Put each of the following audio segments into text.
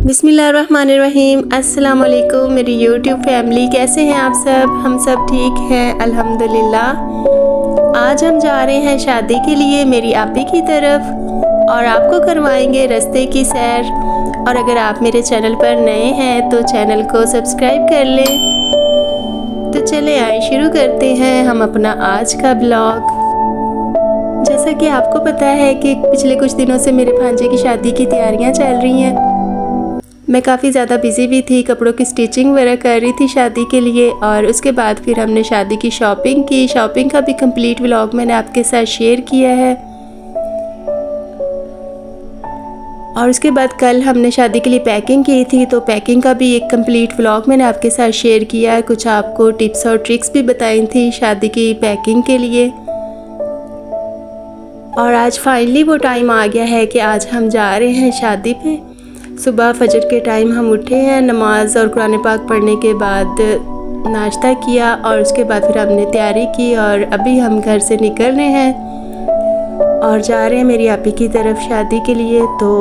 बिस्मिल्लाहिर्रहमानिर्रहीम। अस्सलाम वालेकुम मेरी यूट्यूब फैमिली, कैसे हैं आप सब? हम सब ठीक हैं अल्हम्दुलिल्लाह। आज हम जा रहे हैं शादी के लिए मेरी आपी की तरफ और आपको करवाएंगे रास्ते की सैर। और अगर आप मेरे चैनल पर नए हैं तो चैनल को सब्सक्राइब कर लें। तो चले आए शुरू करते हैं हम अपना आज का ब्लॉग। जैसा कि आपको पता है कि पिछले कुछ दिनों से मेरे भांजे की शादी की तैयारियां चल रही हैं। मैं काफ़ी ज़्यादा बिज़ी भी थी, कपड़ों की स्टिचिंग वगैरह कर रही थी शादी के लिए। और उसके बाद फिर हमने शादी की शॉपिंग की। शॉपिंग का भी कंप्लीट व्लॉग मैंने आपके साथ शेयर किया है। और उसके बाद कल हमने शादी के लिए पैकिंग की थी, तो पैकिंग का भी एक कंप्लीट व्लॉग मैंने आपके साथ शेयर किया। कुछ आपको टिप्स और ट्रिक्स भी बताई थी शादी की पैकिंग के लिए। और आज फाइनली वो टाइम आ गया है कि आज हम जा रहे हैं शादी पे। सुबह फजर के टाइम हम उठे हैं, नमाज और कुरान पाक पढ़ने के बाद नाश्ता किया और उसके बाद फिर हमने तैयारी की और अभी हम घर से निकल रहे हैं और जा रहे हैं मेरी आपी की तरफ शादी के लिए। तो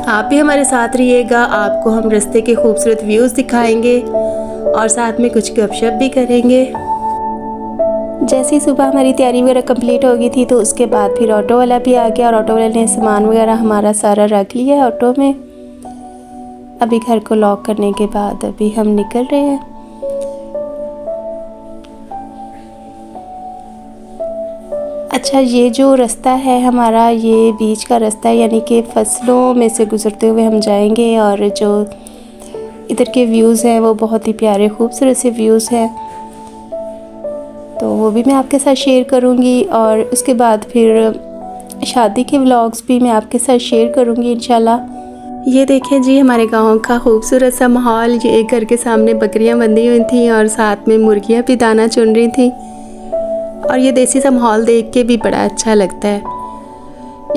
आप भी हमारे साथ रहिएगा, आपको हम रास्ते के खूबसूरत व्यूज़ दिखाएंगे और साथ में कुछ गपशप भी करेंगे। जैसे ही सुबह हमारी तैयारी वगैरह कंप्लीट हो गई थी तो उसके बाद फिर ऑटो वाला भी आ गया और ऑटो वाले ने सामान वगैरह हमारा सारा रख लिया है ऑटो में। अभी घर को लॉक करने के बाद अभी हम निकल रहे हैं। अच्छा, ये जो रास्ता है हमारा, ये बीच का रास्ता है, यानी कि फसलों में से गुजरते हुए हम जाएंगे। और जो इधर के व्यूज़ हैं वो बहुत ही प्यारे खूबसूरत से व्यूज़ हैं, तो वो भी मैं आपके साथ शेयर करूँगी। और उसके बाद फिर शादी के व्लॉग्स भी मैं आपके साथ शेयर करूँगी इंशाल्लाह। ये देखें जी हमारे गांव का खूबसूरत सा माहौल। ये एक घर के सामने बकरियां बंधी हुई थी और साथ में मुर्गियां भी दाना चुन रही थी। और ये देसी सा माहौल देख के भी बड़ा अच्छा लगता है।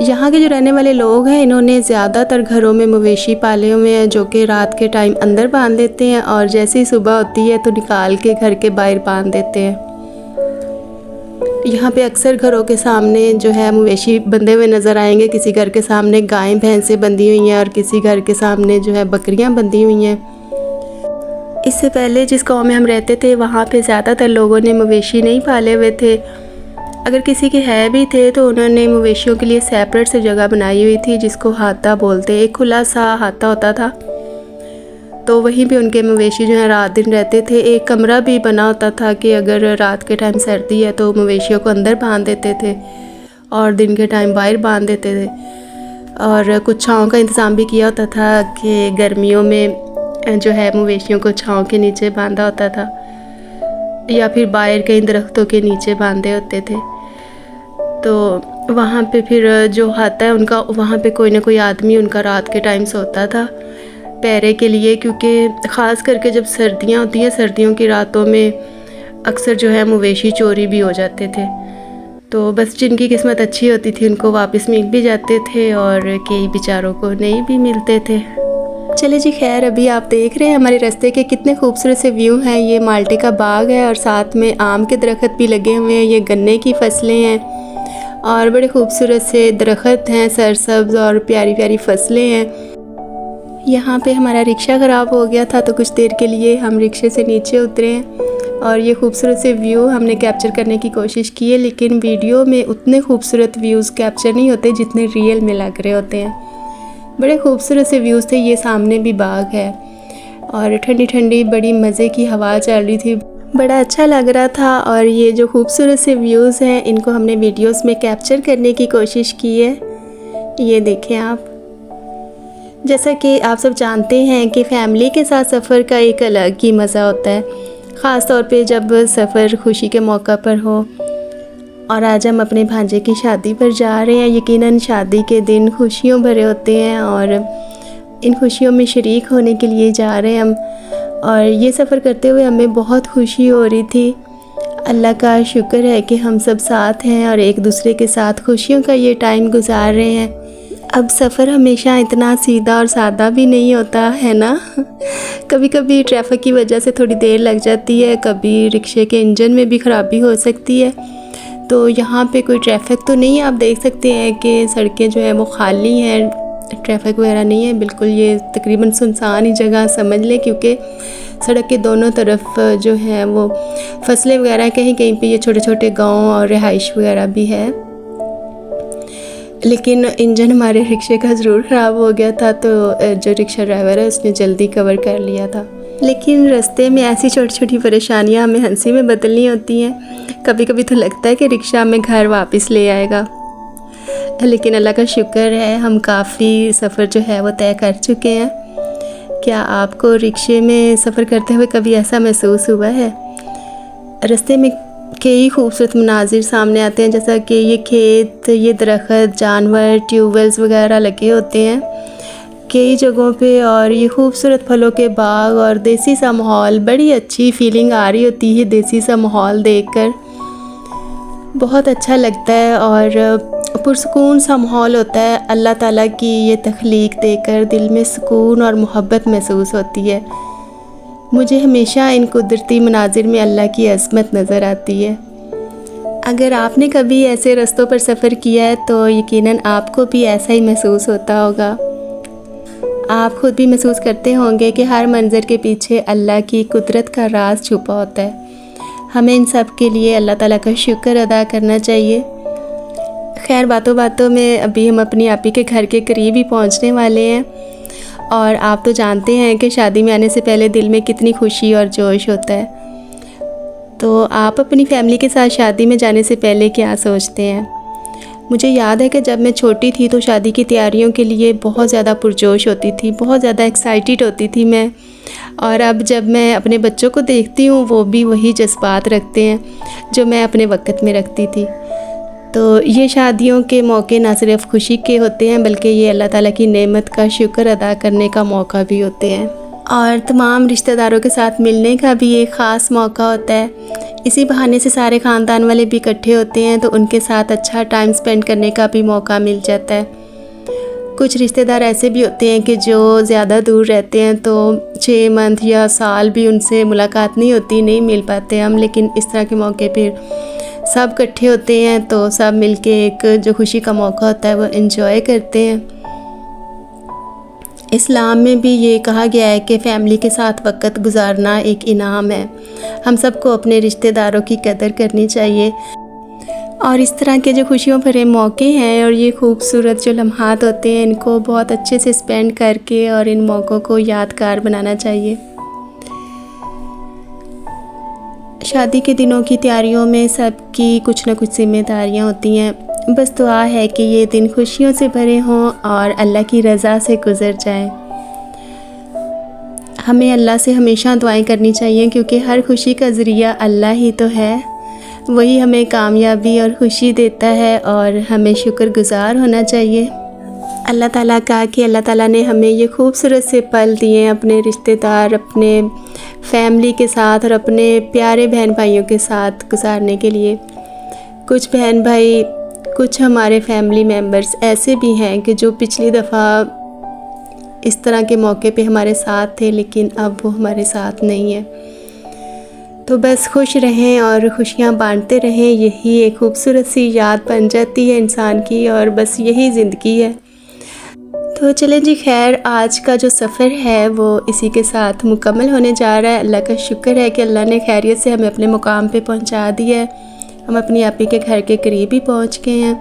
यहाँ के जो रहने वाले लोग हैं, इन्होंने ज़्यादातर घरों में मवेशी पाले हुए हैं जो कि रात के टाइम अंदर बांध देते हैं और जैसे ही सुबह होती है तो निकाल के घर के बाहर बांध देते हैं। यहाँ पे अक्सर घरों के सामने जो है मवेशी बंधे हुए नज़र आएंगे। किसी घर के सामने गायें भैंसें बंधी हुई हैं और किसी घर के सामने जो है बकरियाँ बंधी हुई हैं। इससे पहले जिस गांव में हम रहते थे वहाँ पे ज़्यादातर लोगों ने मवेशी नहीं पाले हुए थे। अगर किसी के है भी थे तो उन्होंने मवेशियों के लिए सेपरेट से जगह बनाई हुई थी जिसको हाता बोलते। एक खुला सा हाता होता था, तो वहीं पे उनके मवेशी जो है रात दिन रहते थे। एक कमरा भी बना होता था कि अगर रात के टाइम सर्दी है तो मवेशियों को अंदर बांध देते थे और दिन के टाइम बाहर बांध देते थे। और कुछ छाँव का इंतज़ाम भी किया होता था कि गर्मियों में जो है मवेशियों को छाँव के नीचे बांधा होता था या फिर बाहर कहीं दरख्तों के नीचे बांधे होते थे। तो वहाँ पे फिर जो हाता है उनका, वहाँ पे कोई ना कोई आदमी उनका रात के टाइम सोता था पहरे के लिए, क्योंकि ख़ास करके जब सर्दियाँ होती हैं, सर्दियों की रातों में अक्सर जो है मवेशी चोरी भी हो जाते थे। तो बस जिनकी किस्मत अच्छी होती थी उनको वापस मिल भी जाते थे और कई बेचारों को नहीं भी मिलते थे। चले जी, खैर अभी आप देख रहे हैं हमारे रास्ते के कितने खूबसूरत से व्यू हैं। ये माल्टे का बाग है और साथ में आम के दरख्त भी लगे हुए हैं। ये गन्ने की फसलें हैं और बड़े खूबसूरत से दरख्त हैं, सरसब्ज और प्यारी प्यारी फसलें हैं। यहाँ पे हमारा रिक्शा ख़राब हो गया था तो कुछ देर के लिए हम रिक्शे से नीचे उतरे हैं और ये खूबसूरत से व्यू हमने कैप्चर करने की कोशिश की है, लेकिन वीडियो में उतने खूबसूरत व्यूज़ कैप्चर नहीं होते जितने रियल में लग रहे होते हैं। बड़े खूबसूरत से व्यूज़ थे। ये सामने भी बाग है और ठंडी ठंडी बड़ी मज़े की हवा चल रही थी, बड़ा अच्छा लग रहा था। और ये जो खूबसूरत से व्यूज़ हैं इनको हमने वीडियोज़ में कैप्चर करने की कोशिश की है। ये देखें आप। जैसा कि आप सब जानते हैं कि फ़ैमिली के साथ सफ़र का एक अलग ही मज़ा होता है, ख़ास तौर पे जब सफ़र खुशी के मौका पर हो। और आज हम अपने भांजे की शादी पर जा रहे हैं। यकीनन शादी के दिन खुशियों भरे होते हैं और इन खुशियों में शरीक होने के लिए जा रहे हैं हम। और ये सफ़र करते हुए हमें बहुत खुशी हो रही थी। अल्लाह का शुक्र है कि हम सब साथ हैं और एक दूसरे के साथ खुशियों का ये टाइम गुजार रहे हैं। अब सफ़र हमेशा इतना सीधा और सादा भी नहीं होता है ना। कभी कभी ट्रैफिक की वजह से थोड़ी देर लग जाती है, कभी रिक्शे के इंजन में भी ख़राबी हो सकती है। तो यहाँ पे कोई ट्रैफिक तो नहीं, आप देख सकते हैं कि सड़कें जो है वो खाली हैं। ट्रैफिक वगैरह नहीं है बिल्कुल, ये तकरीबन सुनसान ही जगह समझ लें, क्योंकि सड़क के दोनों तरफ जो है वो फसलें वगैरह, कहीं कहीं पे ये छोटे छोटे गांव और रिहाइश वगैरह भी है। लेकिन इंजन हमारे रिक्शे का ज़रूर ख़राब हो गया था, तो जो रिक्शा ड्राइवर है उसने जल्दी कवर कर लिया था। लेकिन रास्ते में ऐसी छोटी छोटी परेशानियां हमें हंसी में बदलनी होती हैं। कभी कभी तो लगता है कि रिक्शा हमें घर वापस ले आएगा, लेकिन अल्लाह का शुक्र है हम काफ़ी सफ़र जो है वो तय कर चुके हैं। क्या आपको रिक्शे में सफ़र करते हुए कभी ऐसा महसूस हुआ है? रास्ते में कई खूबसूरत मनाजिर सामने आते हैं, जैसा कि ये खेत, ये दरख्त, जानवर, ट्यूबवेल्स वगैरह लगे होते हैं कई जगहों पे, और ये खूबसूरत फलों के बाग और देसी सा माहौल। बड़ी अच्छी फीलिंग आ रही होती है देसी सा माहौल देखकर, बहुत अच्छा लगता है और पुरसुकून सा माहौल होता है। अल्लाह ताला की ये तख्लीक देखकर दिल में सुकून और मोहब्बत महसूस होती है। मुझे हमेशा इन कुदरती मनाजिर में अल्लाह की अज़मत नज़र आती है। अगर आपने कभी ऐसे रास्तों पर सफ़र किया है तो यकीनन आपको भी ऐसा ही महसूस होता होगा। आप खुद भी महसूस करते होंगे कि हर मंज़र के पीछे अल्लाह की कुदरत का राज छुपा होता है। हमें इन सब के लिए अल्लाह ताला का शुक्र अदा करना चाहिए। खैर, बातों बातों में अभी हम अपनी आपी के घर के करीब ही पहुंचने वाले हैं, और आप तो जानते हैं कि शादी में आने से पहले दिल में कितनी खुशी और जोश होता है। तो आप अपनी फैमिली के साथ शादी में जाने से पहले क्या सोचते हैं? मुझे याद है कि जब मैं छोटी थी तो शादी की तैयारियों के लिए बहुत ज़्यादा पुरजोश होती थी, बहुत ज़्यादा एक्साइटेड होती थी मैं। और अब जब मैं अपने बच्चों को देखती हूँ वो भी वही जज्बात रखते हैं जो मैं अपने वक्त में रखती थी। तो ये शादियों के मौके ना सिर्फ खुशी के होते हैं बल्कि ये अल्लाह ताला की नेमत का शुक्र अदा करने का मौका भी होते हैं, और तमाम रिश्तेदारों के साथ मिलने का भी एक ख़ास मौका होता है। इसी बहाने से सारे ख़ानदान वाले भी इकट्ठे होते हैं तो उनके साथ अच्छा टाइम स्पेंड करने का भी मौका मिल जाता है। कुछ रिश्तेदार ऐसे भी होते हैं कि जो ज़्यादा दूर रहते हैं तो 6 मंथ या साल भी उनसे मुलाकात नहीं होती, नहीं मिल पाते हम, लेकिन इस तरह के मौके पर सब इकट्ठे होते हैं तो सब मिलके एक जो खुशी का मौका होता है वो एंजॉय करते हैं। इस्लाम में भी ये कहा गया है कि फ़ैमिली के साथ वक़्त गुजारना एक इनाम है। हम सबको अपने रिश्तेदारों की कदर करनी चाहिए, और इस तरह के जो खुशियों भरे मौके हैं और ये खूबसूरत जो लम्हात होते हैं इनको बहुत अच्छे से स्पेंड करके और इन मौक़ों को यादगार बनाना चाहिए। शादी के दिनों की तैयारियों में सबकी कुछ न कुछ ज़िम्मेदारियाँ होती हैं। बस दुआ है कि ये दिन खुशियों से भरे हों और अल्लाह की रज़ा से गुज़र जाएं। हमें अल्लाह से हमेशा दुआएं करनी चाहिए, क्योंकि हर खुशी का ज़रिया अल्लाह ही तो है। वही हमें कामयाबी और खुशी देता है, और हमें शुक्रगुज़ार होना चाहिए अल्लाह ताला का कि अल्लाह ताला ने हमें ये खूबसूरत से पल दिए अपने रिश्तेदार, अपने फैमिली के साथ और अपने प्यारे बहन भाइयों के साथ गुजारने के लिए। कुछ बहन भाई, कुछ हमारे फैमिली मेम्बर्स ऐसे भी हैं कि जो पिछली दफ़ा इस तरह के मौके पे हमारे साथ थे लेकिन अब वो हमारे साथ नहीं है। तो बस खुश रहें और खुशियाँ बांटते रहें, यही एक खूबसूरत सी याद बन जाती है इंसान की, और बस यही ज़िंदगी है। तो चलें जी, खैर आज का जो सफ़र है वो इसी के साथ मुकम्मल होने जा रहा है। अल्लाह का शुक्र है कि अल्लाह ने खैरियत से हमें अपने मुकाम पे पहुंचा दिया है। हम अपनी आपी के घर के करीब ही पहुंच गए हैं।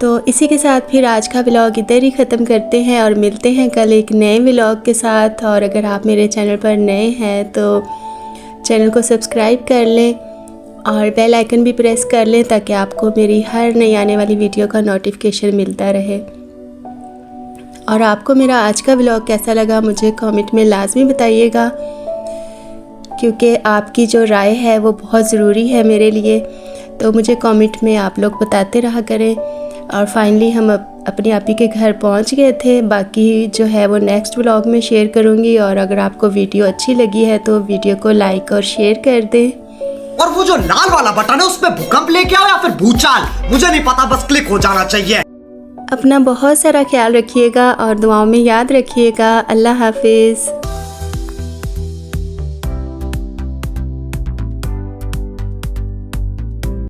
तो इसी के साथ फिर आज का व्लॉग इधर ही ख़त्म करते हैं और मिलते हैं कल एक नए व्लॉग के साथ। और अगर आप मेरे चैनल पर नए हैं तो चैनल को सब्सक्राइब कर लें और बेल आइकन भी प्रेस कर लें ताकि आपको मेरी हर नई आने वाली वीडियो का नोटिफिकेशन मिलता रहे। और आपको मेरा आज का व्लॉग कैसा लगा मुझे कमेंट में लाजमी बताइएगा, क्योंकि आपकी जो राय है वो बहुत ज़रूरी है मेरे लिए। तो मुझे कमेंट में आप लोग बताते रहा करें। और फाइनली हम अपनी आपी के घर पहुंच गए थे। बाकी जो है वो नेक्स्ट व्लॉग में शेयर करूंगी। और अगर आपको वीडियो अच्छी लगी है तो वीडियो को लाइक और शेयर कर दें। और वो जो लाल वाला बटन है उस पे भूकंप लेके आओ या फिर भूचाल, मुझे नहीं पता, बस क्लिक हो जाना चाहिए। अपना बहुत सारा ख्याल रखिएगा और दुआओं में याद रखिएगा। अल्लाह हाफिज़।